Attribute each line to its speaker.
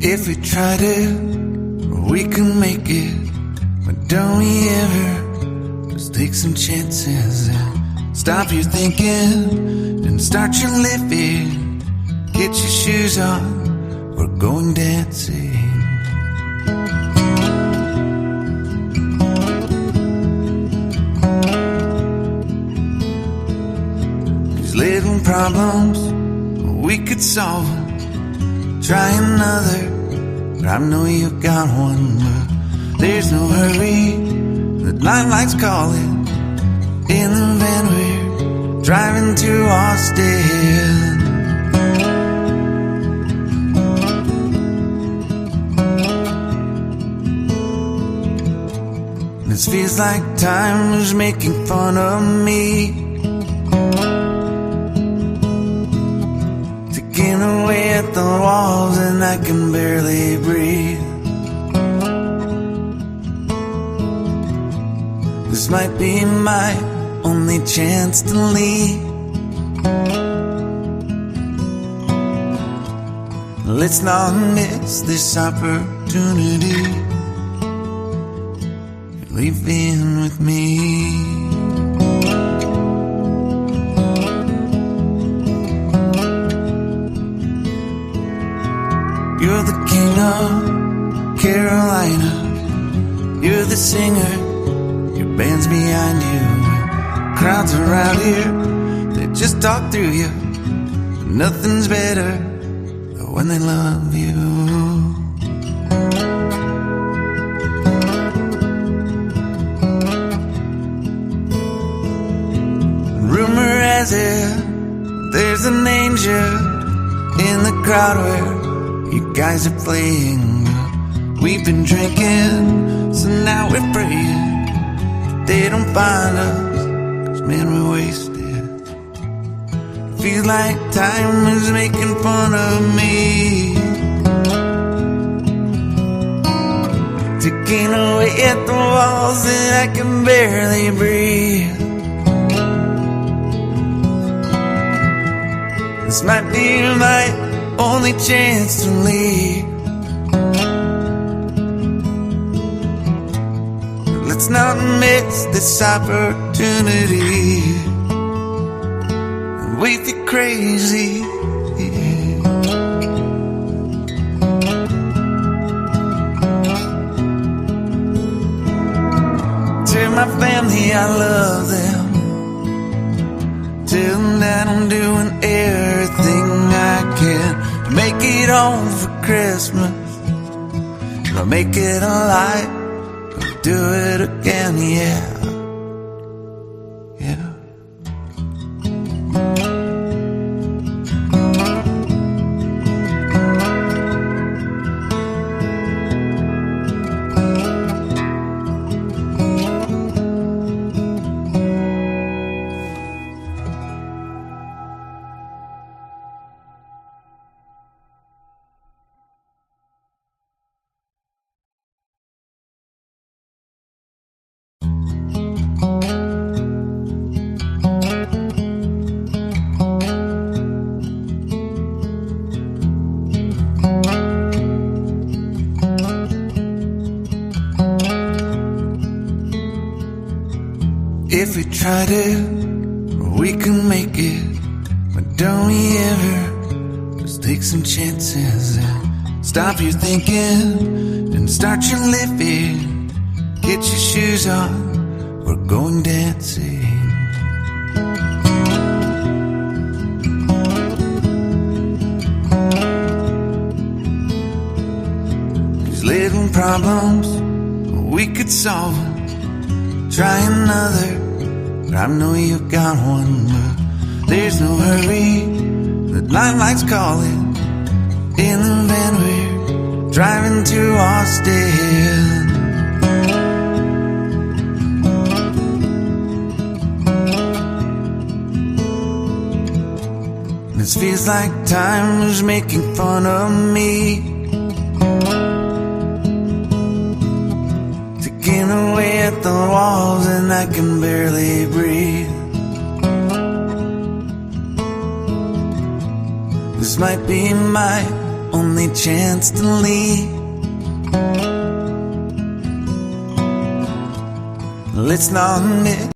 Speaker 1: If we tried it, we can make it. But don't we ever just take some chances and stop your thinking and start your living. Get your shoes on, we're going dancing. These little problems, we could solve them. Try another, but I know you've got one. But there's no hurry, the limelights calling. In the van we're driving to Austin. This feels like time was making fun of me, taking away at the walls and I can barely breathe. This might be my only chance to leave. Let's not miss this opportunity. Leave in with me. You're the king of Carolina. You're the singer, your band's behind you. Crowds around here, they just talk through you. Nothing's better than when they love you. Rumor has it, there's an angel in the crowd where you guys are playing. We've been drinking, so now we're praying they don't find us, 'cause man, we're wasted. Feels like time is making fun of me, taking away at the walls and I can barely breathe. This might be my only chance to leave. Let's not miss this opportunity. We feel crazy. Tell my family I love them. Tell them that I'm doing everything I can to make it home for Christmas. I'll make it alive, I'll do it again, yeah. Yeah. If we tried it, we can make it. But don't we ever just take some chances and stop your thinking and start your living. Get your shoes on, we're going dancing. These little problems, we could solve them. Try another, but I know you've got one. But there's no hurry, the limelight's calling. In the van we're driving to Austin. This feels like time was making fun of me, taking away at the walls and I can barely breathe. This might be my only chance to leave. Let's not admit